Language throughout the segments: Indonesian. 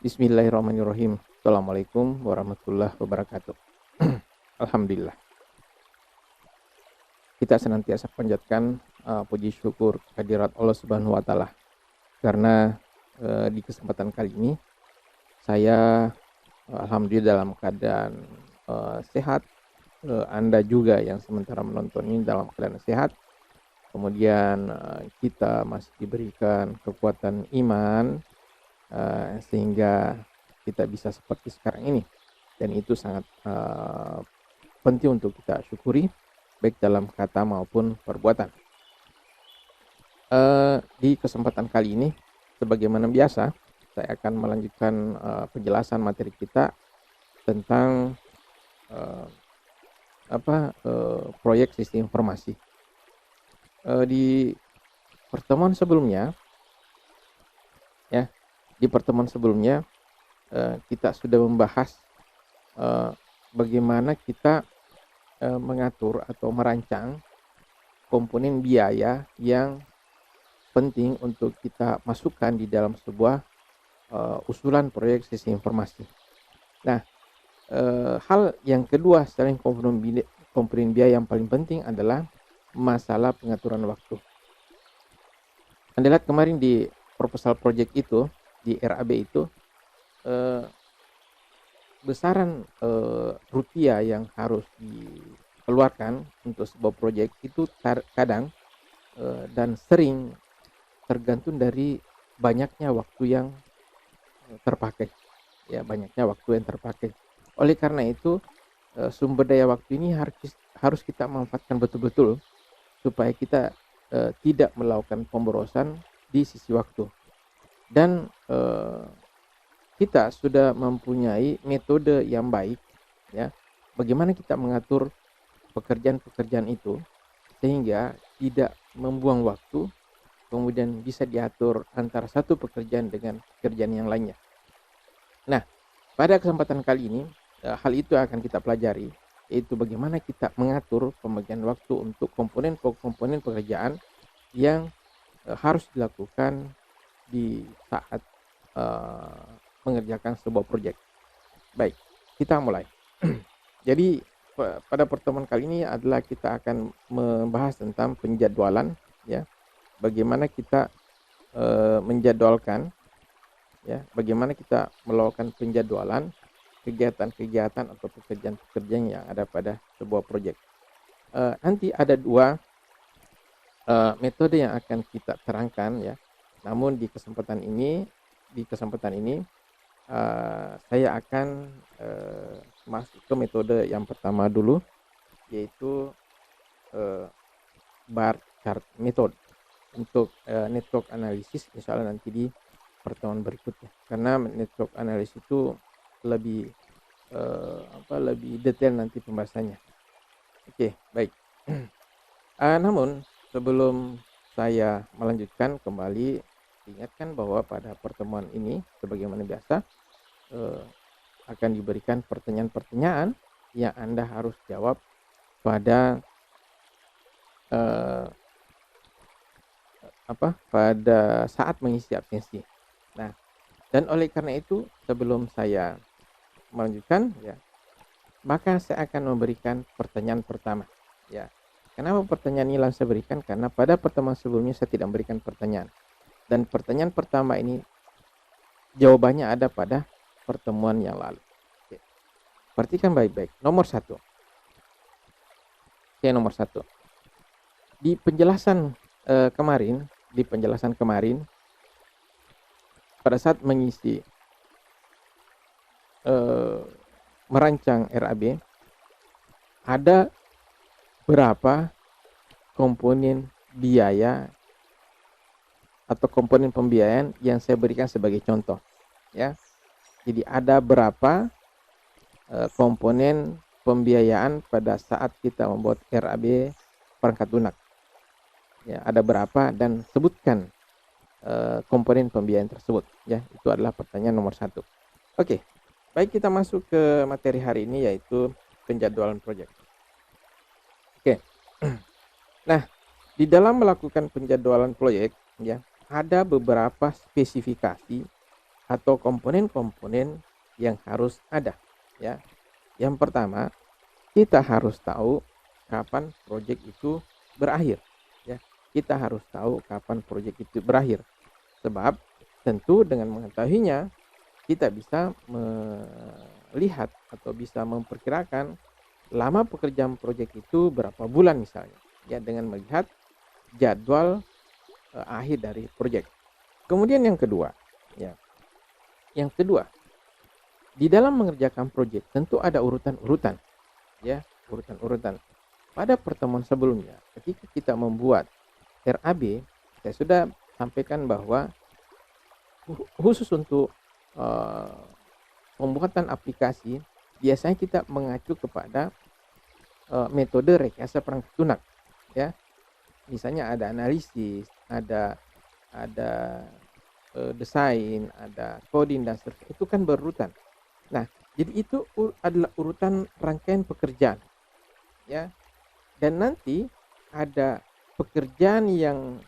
Bismillahirrahmanirrahim. Assalamualaikum warahmatullahi wabarakatuh. Alhamdulillah, kita senantiasa panjatkan puji syukur kehadirat Allah Subhanahu wa taala. Karena di kesempatan kali ini saya alhamdulillah dalam keadaan sehat. Anda juga yang sementara menonton ini dalam keadaan sehat. Kemudian kita masih diberikan kekuatan iman sehingga kita bisa seperti sekarang ini, dan itu sangat penting untuk kita syukuri baik dalam kata maupun perbuatan. Di kesempatan kali ini sebagaimana biasa saya akan melanjutkan penjelasan materi kita tentang proyek sistem informasi. Di pertemuan sebelumnya ya, kita sudah membahas bagaimana kita mengatur atau merancang komponen biaya yang penting untuk kita masukkan di dalam sebuah usulan proyek sistem informasi. Nah, hal yang kedua selain komponen biaya yang paling penting adalah masalah pengaturan waktu. Anda lihat kemarin di proposal project itu, di RAB itu, besaran rupiah yang harus dikeluarkan untuk sebuah proyek itu kadang dan sering tergantung dari banyaknya waktu yang terpakai. Ya, banyaknya waktu yang terpakai. Oleh karena itu, sumber daya waktu ini harus kita manfaatkan betul-betul supaya kita tidak melakukan pemborosan di sisi waktu. Dan kita sudah mempunyai metode yang baik ya, bagaimana kita mengatur pekerjaan-pekerjaan itu sehingga tidak membuang waktu, kemudian bisa diatur antara satu pekerjaan dengan pekerjaan yang lainnya. Nah, pada kesempatan kali ini hal itu akan kita pelajari, yaitu bagaimana kita mengatur pembagian waktu untuk komponen pekerjaan yang harus dilakukan di saat mengerjakan sebuah proyek. Baik, kita mulai. Jadi pada pertemuan kali ini adalah kita akan membahas tentang penjadwalan ya. Bagaimana kita menjadwalkan ya, bagaimana kita melakukan penjadwalan kegiatan-kegiatan atau pekerjaan-pekerjaan yang ada pada sebuah proyek. Nanti ada dua metode yang akan kita terangkan ya. Namun di kesempatan ini saya akan masuk ke metode yang pertama dulu, yaitu bar chart method untuk network analysis, misalnya nanti di pertemuan berikutnya, karena network analysis itu lebih detail nanti pembahasannya. Oke, baik. Namun sebelum saya melanjutkan, kembali ingatkan bahwa pada pertemuan ini sebagaimana biasa akan diberikan pertanyaan-pertanyaan yang Anda harus jawab pada pada saat mengisi absensi. Nah, dan oleh karena itu sebelum saya melanjutkan ya, maka saya akan memberikan pertanyaan pertama ya. Kenapa pertanyaan ini langsung saya berikan? Karena pada pertemuan sebelumnya saya tidak memberikan pertanyaan, dan pertanyaan pertama ini jawabannya ada pada pertemuan yang lalu. Oke. Perhatikan baik-baik. Nomor satu. Di penjelasan kemarin pada saat mengisi merancang RAB, ada berapa komponen biaya atau komponen pembiayaan yang saya berikan sebagai contoh ya. Jadi ada berapa komponen pembiayaan pada saat kita membuat RAB perangkat lunak ya, ada berapa, dan sebutkan komponen pembiayaan tersebut ya. Itu adalah pertanyaan nomor satu. Oke, baik, kita masuk ke materi hari ini, yaitu penjadwalan proyek. Oke. Nah, di dalam melakukan penjadwalan proyek ya, ada beberapa spesifikasi atau komponen-komponen yang harus ada, ya. Yang pertama, kita harus tahu kapan proyek itu berakhir, ya. Kita harus tahu kapan proyek itu berakhir. Sebab tentu dengan mengetahuinya kita bisa melihat atau bisa memperkirakan lama pekerjaan proyek itu berapa bulan misalnya, ya, dengan melihat jadwal akhir dari proyek. Kemudian yang kedua, ya. Yang kedua, di dalam mengerjakan proyek tentu ada urutan-urutan, ya, urutan-urutan. Pada pertemuan sebelumnya, ketika kita membuat RAB, saya sudah sampaikan bahwa khusus untuk pembuatan aplikasi, biasanya kita mengacu kepada metode rekayasa perangkat lunak, ya. Misalnya ada analisis, ada desain, ada coding dan seterusnya, itu kan berurutan. Nah, jadi itu adalah urutan rangkaian pekerjaan, ya. Dan nanti ada pekerjaan yang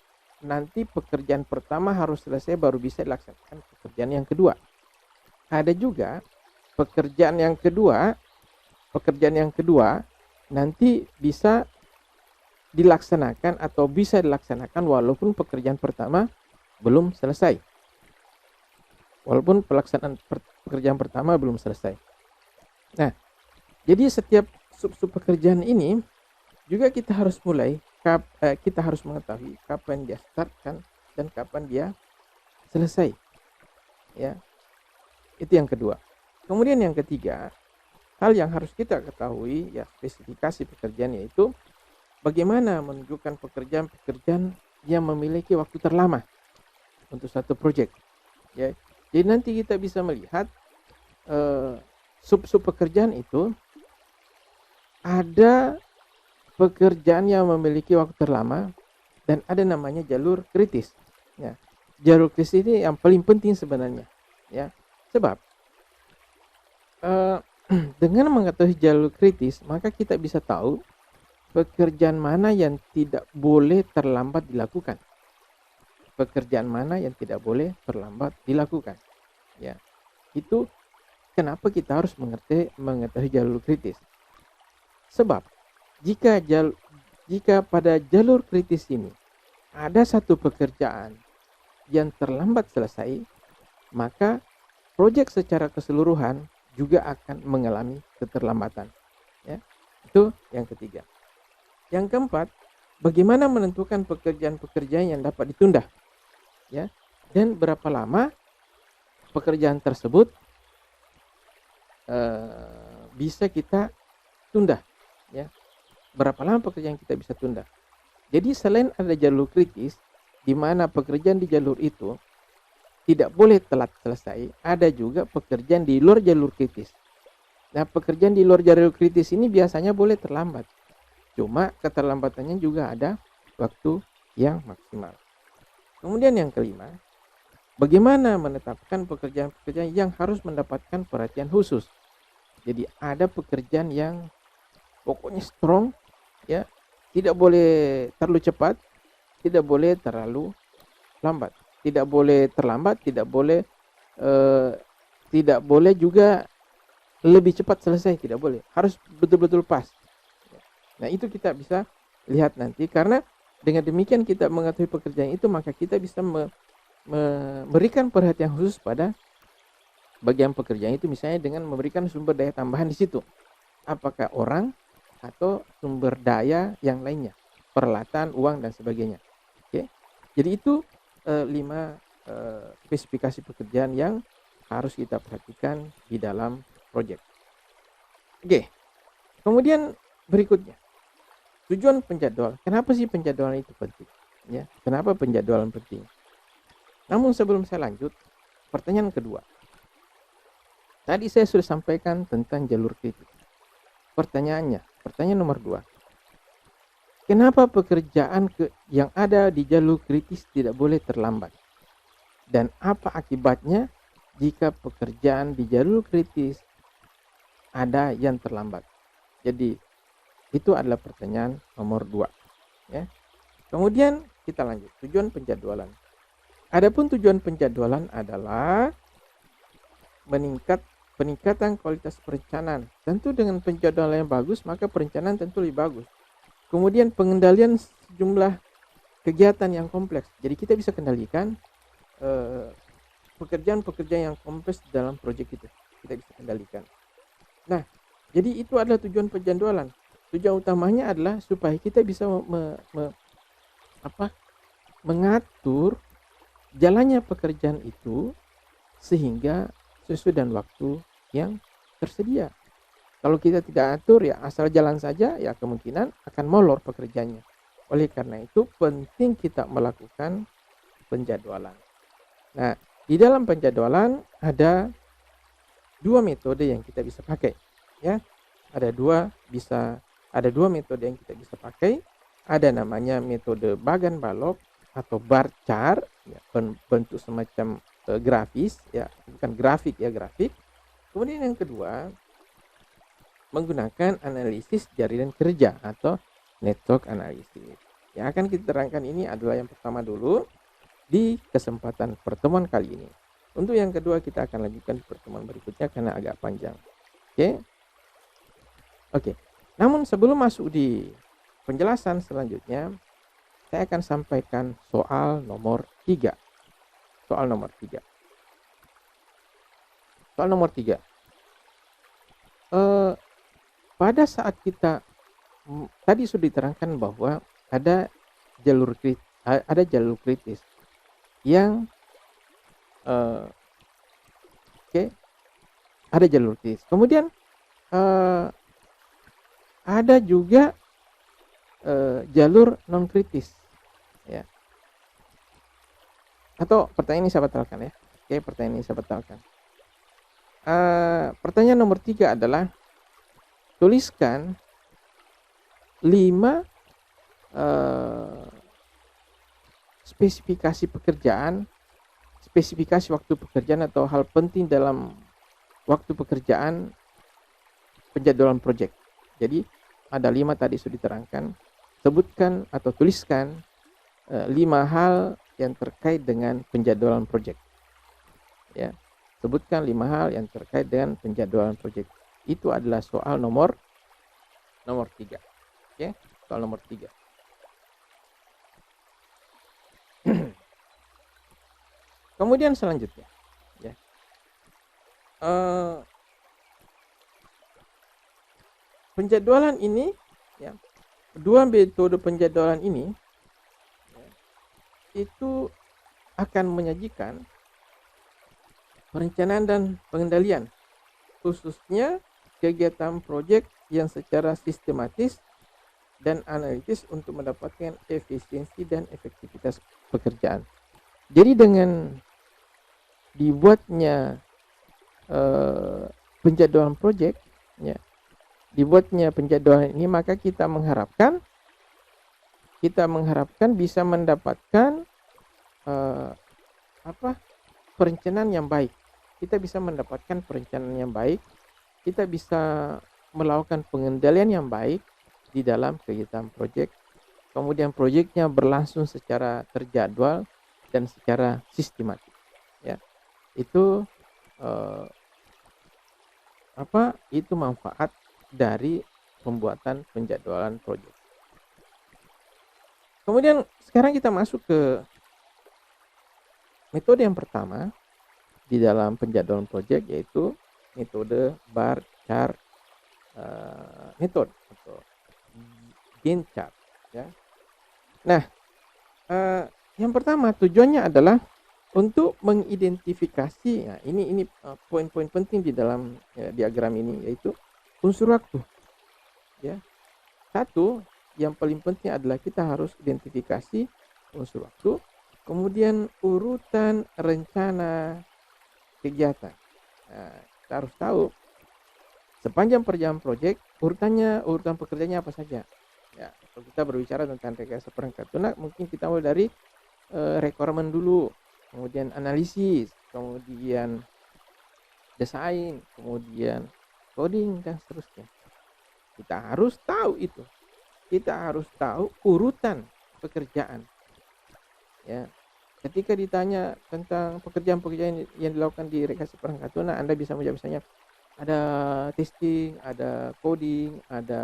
nanti pekerjaan pertama harus selesai baru bisa dilaksanakan pekerjaan yang kedua. Ada juga pekerjaan yang kedua nanti bisa dilaksanakan atau bisa dilaksanakan walaupun pekerjaan pertama belum selesai. Walaupun pelaksanaan pekerjaan pertama belum selesai. Nah, jadi setiap sub-sub pekerjaan ini juga kita harus kita harus mengetahui kapan dia startkan dan kapan dia selesai. Ya. Itu yang kedua. Kemudian yang ketiga, hal yang harus kita ketahui, ya, spesifikasi pekerjaan, yaitu bagaimana menunjukkan pekerjaan-pekerjaan yang memiliki waktu terlama untuk satu proyek, ya. Jadi nanti kita bisa melihat sub-sub pekerjaan itu ada pekerjaan yang memiliki waktu terlama dan ada namanya jalur kritis. Ya. Jalur kritis ini yang paling penting sebenarnya, ya. Sebab dengan mengetahui jalur kritis, maka kita bisa tahu pekerjaan mana yang tidak boleh terlambat dilakukan. Pekerjaan mana yang tidak boleh terlambat dilakukan. Ya. Itu kenapa kita harus mengetahui jalur kritis. Sebab jika pada jalur kritis ini ada satu pekerjaan yang terlambat selesai, maka proyek secara keseluruhan juga akan mengalami keterlambatan. Ya. Itu yang ketiga. Yang keempat, bagaimana menentukan pekerjaan-pekerjaan yang dapat ditunda, ya, dan berapa lama pekerjaan tersebut bisa kita tunda, ya. Berapa lama pekerjaan kita bisa tunda. Jadi selain ada jalur kritis di mana pekerjaan di jalur itu tidak boleh telat selesai, ada juga pekerjaan di luar jalur kritis. Nah, pekerjaan di luar jalur kritis ini biasanya boleh terlambat. Cuma keterlambatannya juga ada waktu yang maksimal. Kemudian yang kelima, bagaimana menetapkan pekerjaan-pekerjaan yang harus mendapatkan perhatian khusus. Jadi ada pekerjaan yang pokoknya strong, ya, tidak boleh terlalu cepat, tidak boleh terlalu lambat, tidak boleh terlambat, tidak boleh juga lebih cepat selesai, tidak boleh, harus betul-betul pas. Nah, itu kita bisa lihat nanti, karena dengan demikian kita mengetahui pekerjaan itu, maka kita bisa memberikan perhatian khusus pada bagian pekerjaan itu, misalnya dengan memberikan sumber daya tambahan di situ. Apakah orang atau sumber daya yang lainnya, peralatan, uang dan sebagainya. Oke. Jadi itu 5 spesifikasi pekerjaan yang harus kita perhatikan di dalam proyek. Oke. Kemudian berikutnya, tujuan penjadwalan. Kenapa sih penjadwalan itu penting? Ya, kenapa penjadwalan penting? Namun sebelum saya lanjut, pertanyaan kedua. Tadi saya sudah sampaikan tentang jalur kritis. Pertanyaan nomor 2. Kenapa pekerjaan yang ada di jalur kritis tidak boleh terlambat? Dan apa akibatnya jika pekerjaan di jalur kritis ada yang terlambat? Jadi itu adalah pertanyaan nomor 2, ya. Kemudian kita lanjut, tujuan penjadwalan. Adapun tujuan penjadwalan adalah peningkatan kualitas perencanaan. Tentu dengan penjadwalan yang bagus, maka perencanaan tentu lebih bagus. Kemudian pengendalian sejumlah kegiatan yang kompleks. Jadi kita bisa kendalikan pekerjaan-pekerjaan yang kompleks dalam proyek itu. Kita bisa kendalikan. Nah, jadi itu adalah tujuan penjadwalan. Tujuan utamanya adalah supaya kita bisa mengatur jalannya pekerjaan itu sehingga sesuai dengan waktu yang tersedia. Kalau kita tidak atur ya asal jalan saja ya kemungkinan akan molor pekerjaannya. Oleh karena itu penting kita melakukan penjadwalan. Nah, di dalam penjadwalan ada dua metode yang kita bisa pakai ya. Ada dua metode yang kita bisa pakai. Ada namanya metode Bagan-Balog atau bar chart ya, bentuk semacam grafis ya, bukan grafik ya, grafik. Kemudian yang kedua menggunakan analisis jaringan kerja atau network analysis. Yang akan kita terangkan ini adalah yang pertama dulu di kesempatan pertemuan kali ini. Untuk yang kedua kita akan lanjutkan di pertemuan berikutnya karena agak panjang. Oke. Namun sebelum masuk di penjelasan selanjutnya, saya akan sampaikan soal nomor 3. Soal nomor 3. Soal nomor 3. Pada saat kita tadi sudah diterangkan bahwa ada jalur kritis yang ada jalur kritis. Kemudian ada juga jalur non kritis ya. Atau pertanyaan ini saya batalkan ya. Pertanyaan ini saya batalkan. Pertanyaan nomor 3 adalah tuliskan 5 spesifikasi pekerjaan, spesifikasi waktu pekerjaan atau hal penting dalam waktu pekerjaan penjadwalan proyek. Jadi ada 5 tadi sudah diterangkan. Sebutkan atau tuliskan 5 hal yang terkait dengan penjadwalan proyek. Ya, sebutkan 5 hal yang terkait dengan penjadwalan proyek. Itu adalah soal nomor 3. Soal nomor 3. Kemudian selanjutnya, ya. Penjadwalan ini, ya, dua metode penjadwalan ini ya, itu akan menyajikan perencanaan dan pengendalian, khususnya kegiatan proyek yang secara sistematis dan analitis untuk mendapatkan efisiensi dan efektivitas pekerjaan. Jadi dengan dibuatnya penjadwalan proyek, ya, dibuatnya penjadwalan ini, maka kita mengharapkan bisa mendapatkan perencanaan yang baik. Kita bisa mendapatkan perencanaan yang baik. Kita bisa melakukan pengendalian yang baik di dalam kegiatan proyek. Kemudian proyeknya berlangsung secara terjadwal dan secara sistematis. Ya, itu itu manfaat dari pembuatan penjadwalan proyek. Kemudian sekarang kita masuk ke metode yang pertama di dalam penjadwalan proyek, yaitu metode bar chart method atau Gantt chart. Ya. Nah, yang pertama tujuannya adalah untuk mengidentifikasi. Nah, ini poin-poin penting di dalam diagram ini, yaitu unsur waktu. Ya, satu yang paling penting adalah kita harus identifikasi unsur waktu, kemudian urutan rencana kegiatan. Nah, kita harus tahu sepanjang perjalanan proyek urutan pekerjaannya apa saja. Ya, kalau kita berbicara tentang rekayasa perangkat lunak, mungkin kita mulai dari requirement dulu, kemudian analisis, kemudian desain, kemudian coding dan seterusnya. Kita harus tahu itu. Kita harus tahu urutan pekerjaan. Ya. Ketika ditanya tentang pekerjaan-pekerjaan yang dilakukan di rekayasa perangkat lunak, Anda bisa menjawab misalnya ada testing, ada coding, ada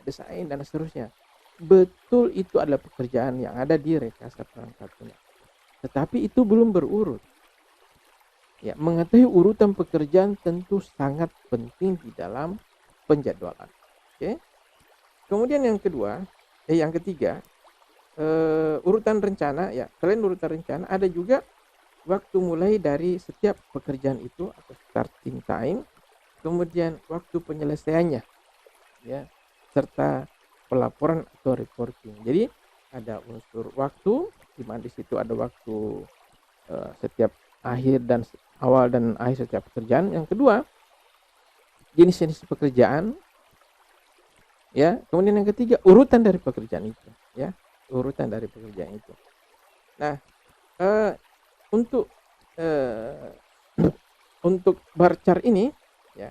desain dan seterusnya. Betul, itu adalah pekerjaan yang ada di rekayasa perangkat lunak. Tetapi itu belum berurut. Ya, mengetahui urutan pekerjaan tentu sangat penting di dalam penjadwalan. Oke. Kemudian yang ketiga, urutan rencana ya. Selain urutan rencana, ada juga waktu mulai dari setiap pekerjaan itu atau starting time, kemudian waktu penyelesaiannya ya, serta pelaporan atau reporting. Jadi ada unsur waktu, di mana di situ ada waktu setiap akhir dan awal dan akhir setiap pekerjaan. Yang kedua, jenis-jenis pekerjaan ya. Kemudian yang ketiga, urutan dari pekerjaan itu ya, urutan dari pekerjaan itu. Nah, untuk untuk bar chart ini ya,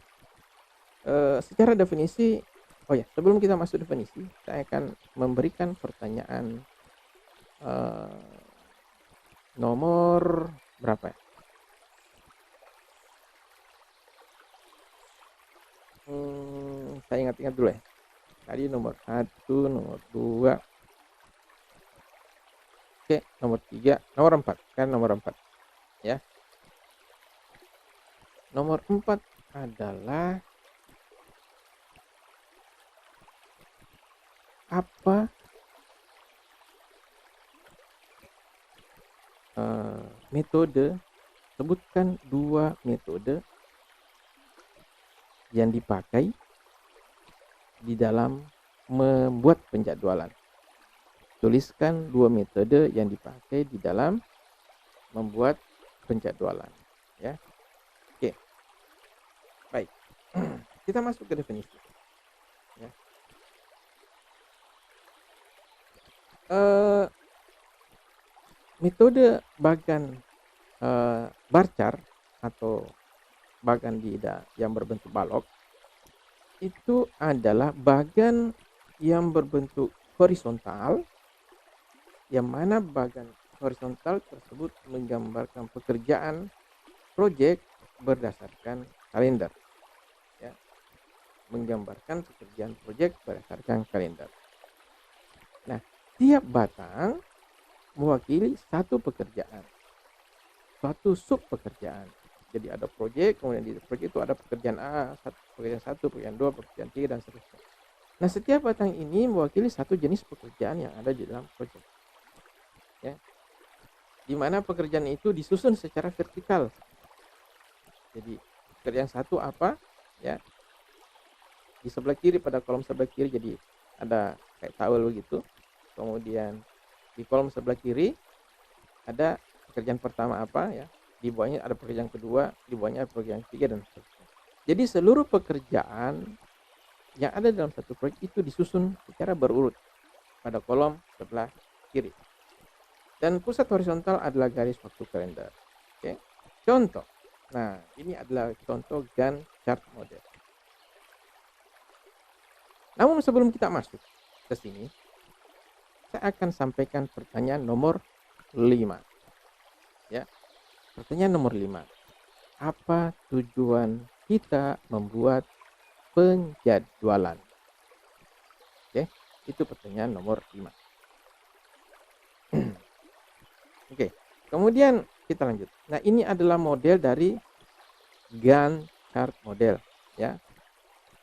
secara definisi, oh ya, sebelum kita masuk definisi, saya akan memberikan pertanyaan nomor berapa ya? Saya ingat-ingat dulu ya. Tadi nomor 1, nomor 2, oke, nomor 3, nomor 4, kan nomor 4 ya. Nomor 4 adalah apa metode, sebutkan 2 metode yang dipakai di dalam membuat penjadwalan. Tuliskan 2 metode yang dipakai di dalam membuat penjadwalan ya. Oke. Baik. Kita masuk ke definisi. Ya. Metode bagan bar chart atau bagan yang berbentuk balok itu adalah bagan yang berbentuk horizontal, yang mana bagan horizontal tersebut menggambarkan pekerjaan proyek berdasarkan kalender ya, menggambarkan pekerjaan proyek berdasarkan kalender. Nah, tiap batang mewakili satu pekerjaan, suatu sub pekerjaan. Jadi ada proyek, kemudian di proyek itu ada pekerjaan A, pekerjaan 1, pekerjaan 2, pekerjaan 3 dan seterusnya. Nah, setiap batang ini mewakili satu jenis pekerjaan yang ada di dalam proyek. Ya. Di mana pekerjaan itu disusun secara vertikal. Jadi pekerjaan 1 apa? Ya. Di sebelah kiri, pada kolom sebelah kiri, jadi ada kayak towel begitu. Kemudian di kolom sebelah kiri ada pekerjaan pertama apa ya, di bawahnya ada pekerjaan kedua, di bawahnya ada pekerjaan ketiga dan seterusnya. Jadi seluruh pekerjaan yang ada dalam satu proyek itu disusun secara berurut pada kolom sebelah kiri. Dan pusat horizontal adalah garis waktu kalender. Oke. Contoh. Nah, ini adalah contoh Gantt chart model. Namun sebelum kita masuk ke sini, saya akan sampaikan pertanyaan nomor 5. Ya. Pertanyaan nomor 5. Apa tujuan kita membuat penjadwalan? Oke, itu pertanyaan nomor 5. Oke, kemudian kita lanjut. Nah, ini adalah model dari Gantt chart model ya.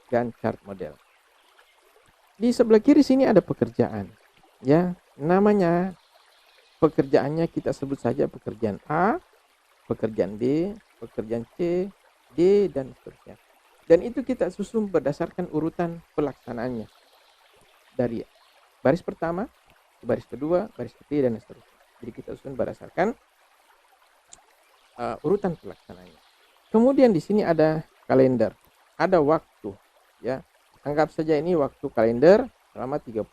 Gantt chart model. Di sebelah kiri sini ada pekerjaan ya. Namanya pekerjaannya kita sebut saja pekerjaan A, pekerjaan B, pekerjaan C, D dan seterusnya. Dan itu kita susun berdasarkan urutan pelaksanaannya. Dari baris pertama, baris kedua, baris ketiga dan seterusnya. Jadi kita susun berdasarkan urutan pelaksanaannya. Kemudian di sini ada kalender, ada waktu ya. Anggap saja ini waktu kalender selama 30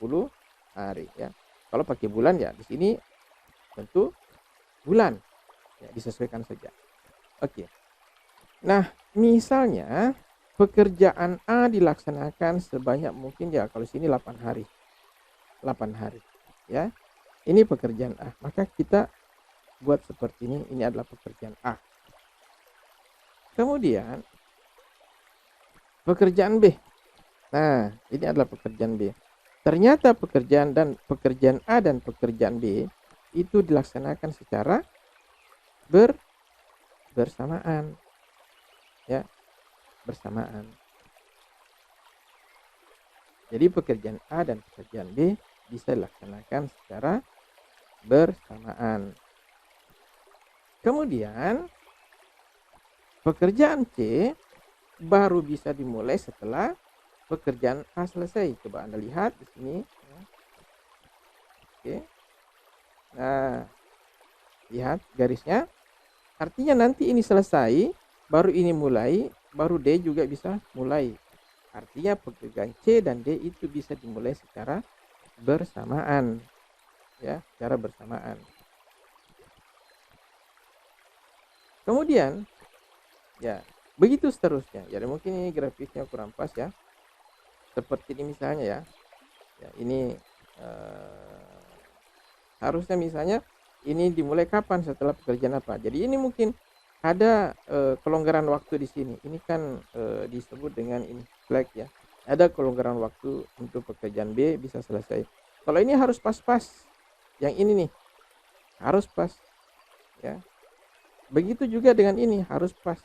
hari ya. Kalau pakai bulan ya di sini tentu bulan ya, disesuaikan saja. Oke. Nah, misalnya pekerjaan A dilaksanakan sebanyak mungkin ya, kalau sini 8 hari. 8 hari ya. Ini pekerjaan A. Maka kita buat seperti ini adalah pekerjaan A. Kemudian pekerjaan B. Nah, ini adalah pekerjaan B. Ternyata pekerjaan A dan pekerjaan B itu dilaksanakan secara bersamaan, ya, bersamaan. Jadi pekerjaan A dan pekerjaan B bisa dilaksanakan secara bersamaan. Kemudian pekerjaan C baru bisa dimulai setelah pekerjaan A selesai. Coba Anda lihat di sini. Oke. Nah, lihat garisnya. Artinya nanti ini selesai, baru ini mulai, baru D juga bisa mulai. Artinya pekerjaan C dan D itu bisa dimulai secara bersamaan. Ya, secara bersamaan. Kemudian, ya, begitu seterusnya. Jadi mungkin ini grafisnya kurang pas ya. Seperti ini misalnya ya. Ya, ini harusnya misalnya ini dimulai kapan setelah pekerjaan apa. Jadi ini mungkin ada kelonggaran waktu di sini. Ini kan disebut dengan ini flag ya. Ada kelonggaran waktu untuk pekerjaan B bisa selesai. Kalau ini harus pas-pas. Yang ini nih harus pas ya. Begitu juga dengan ini harus pas.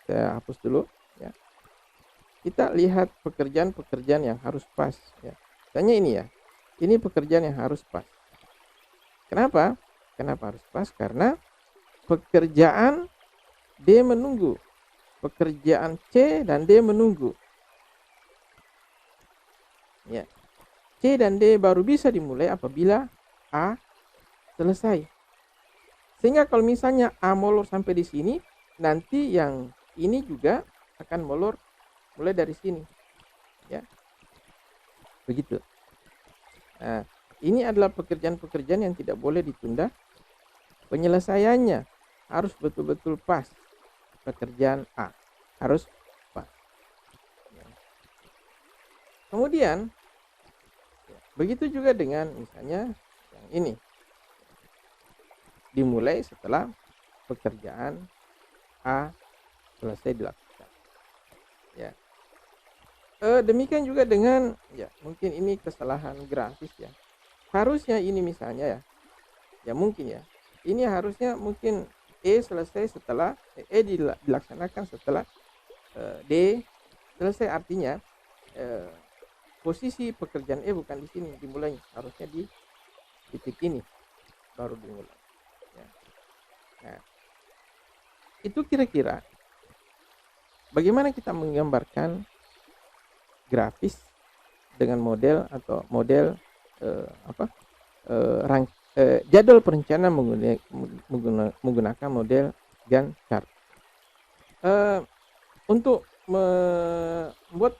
Saya hapus dulu ya. Kita lihat pekerjaan-pekerjaan yang harus pas ya. Misalnya ini ya. Ini pekerjaan yang harus pas. Kenapa? Kenapa harus pas? Karena pekerjaan D menunggu. Pekerjaan C dan D menunggu. Ya. C dan D baru bisa dimulai apabila A selesai. Sehingga kalau misalnya A molor sampai di sini, nanti yang ini juga akan molor mulai dari sini. Ya. Begitu. Nah, ini adalah pekerjaan-pekerjaan yang tidak boleh ditunda. Penyelesaiannya harus betul-betul pas. Pekerjaan A harus pas. Kemudian begitu juga dengan misalnya yang ini. Dimulai setelah pekerjaan A selesai dilakukan. Ya. Demikian juga dengan ya mungkin ini kesalahan grafis ya. Harusnya ini misalnya ya. Ya mungkin ya. Ini harusnya mungkin E selesai setelah E dilaksanakan setelah D selesai, artinya posisi pekerjaan E bukan di sini dimulainya, harusnya di titik ini baru dimulai. Ya. Nah, itu kira-kira bagaimana kita menggambarkan grafis dengan model atau model jadwal perencanaan menggunakan model Gantt chart. Untuk membuat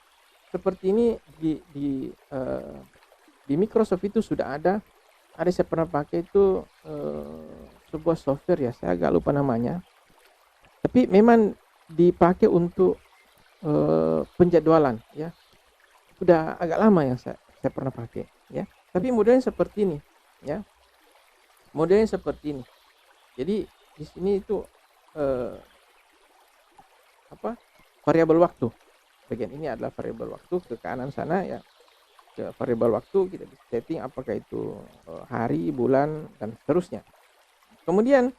seperti ini di Microsoft itu sudah ada saya pernah pakai itu sebuah software ya, saya agak lupa namanya, tapi memang dipakai untuk penjadwalan ya, sudah agak lama yang saya pernah pakai ya, tapi modelnya seperti ini ya, modelnya seperti ini. Jadi di sini itu variabel waktu. Bagian ini adalah variabel waktu, ke kanan sana ya, ke variabel waktu kita bisa setting apakah itu hari, bulan, dan seterusnya. Kemudian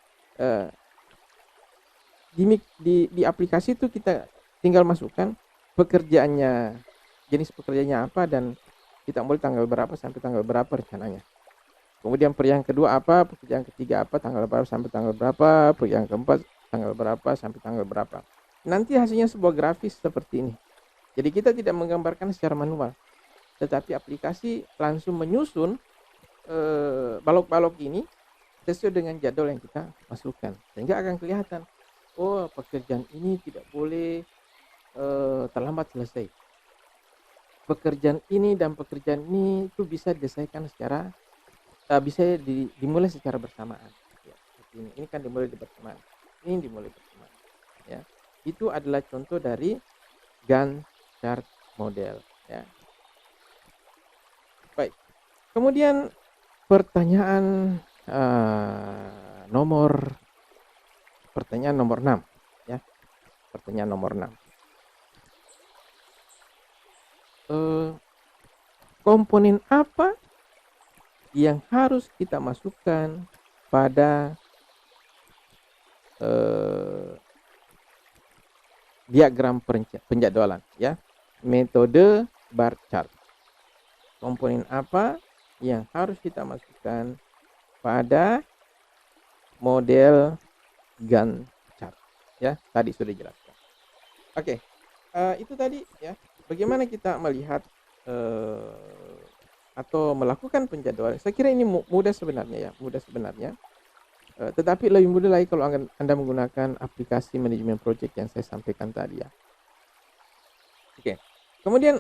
di aplikasi itu kita tinggal masukkan pekerjaannya, jenis pekerjaannya apa, dan kita mulai tanggal berapa sampai tanggal berapa rencananya. Kemudian yang kedua apa, pekerjaan ketiga apa, tanggal berapa sampai tanggal berapa, yang keempat tanggal berapa sampai tanggal berapa. Nanti hasilnya sebuah grafis seperti ini. Jadi kita tidak menggambarkan secara manual, tetapi aplikasi langsung menyusun balok-balok ini sesuai dengan jadwal yang kita masukkan, sehingga akan kelihatan, oh pekerjaan ini tidak boleh terlambat selesai. Pekerjaan ini dan pekerjaan ini itu bisa diselesaikan secara bisa dimulai secara bersamaan. Ya, ini kan dimulai bersamaan, ini dimulai bersamaan. Ya, itu adalah contoh dari Gantt chart model. Ya. Baik. Kemudian pertanyaan nomor pertanyaan nomor 6 ya. Pertanyaan nomor 6. Komponen apa yang harus kita masukkan pada diagram penjadwalan ya, metode bar chart. Komponen apa yang harus kita masukkan pada model Gantt chart ya, tadi sudah dijelaskan. Oke, itu tadi ya, bagaimana kita melihat atau melakukan penjadwalan. Saya kira ini mudah sebenarnya ya, mudah sebenarnya. Tetapi lebih mudah lagi kalau Anda menggunakan aplikasi manajemen project yang saya sampaikan tadi ya. Oke. Kemudian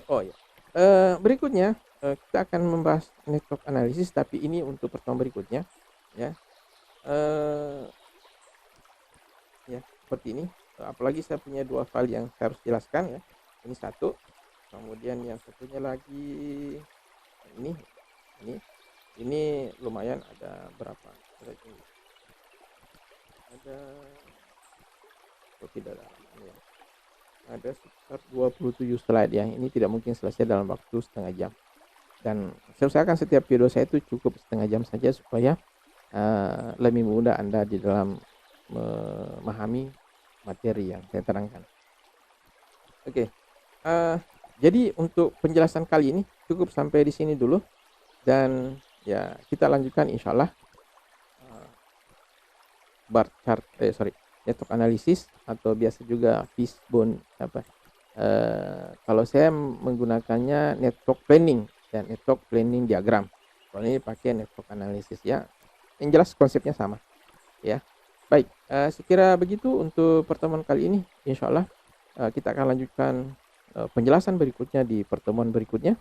berikutnya kita akan membahas network analysis, tapi ini untuk pertemuan berikutnya ya. Ya, seperti ini. Apalagi saya punya 2 file yang saya harus jelaskan ya. Ini satu. Kemudian yang satunya lagi ini lumayan, ada berapa? Ada sekitar 27 slide ya. Ini tidak mungkin selesai dalam waktu setengah jam. Dan saya usahakan setiap video saya itu cukup setengah jam saja supaya lebih mudah Anda di dalam memahami materi yang saya terangkan. Oke. Jadi untuk penjelasan kali ini cukup sampai di sini dulu, dan ya kita lanjutkan insya Allah bar chart network analysis atau biasa juga fishbone kalau saya menggunakannya network planning dan network planning diagram. Kalau ini pakai network analysis ya. Yang jelas konsepnya sama ya. Baik, saya kira begitu untuk pertemuan kali ini. Insya Allah kita akan lanjutkan penjelasan berikutnya di pertemuan berikutnya.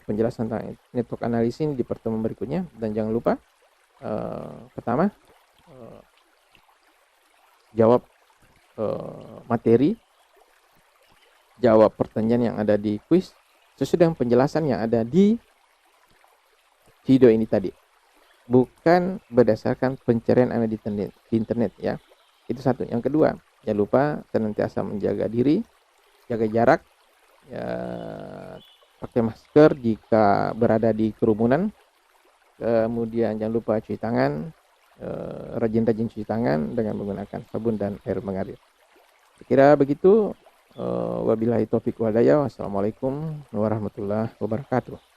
Penjelasan tentang network analysis di pertemuan berikutnya. Dan jangan lupa pertama jawab materi, jawab pertanyaan yang ada di kuis sesuai dengan penjelasan yang ada di video ini tadi, bukan berdasarkan pencarian Anda di internet ya. Itu satu. Yang kedua, jangan lupa senantiasa menjaga diri, jaga jarak ya, pakai masker jika berada di kerumunan. Kemudian jangan lupa cuci tangan, rajin-rajin cuci tangan dengan menggunakan sabun dan air mengalir. Saya kira begitu. Wabillahi taufiq wal hidayah. Wassalamualaikum warahmatullahi wabarakatuh.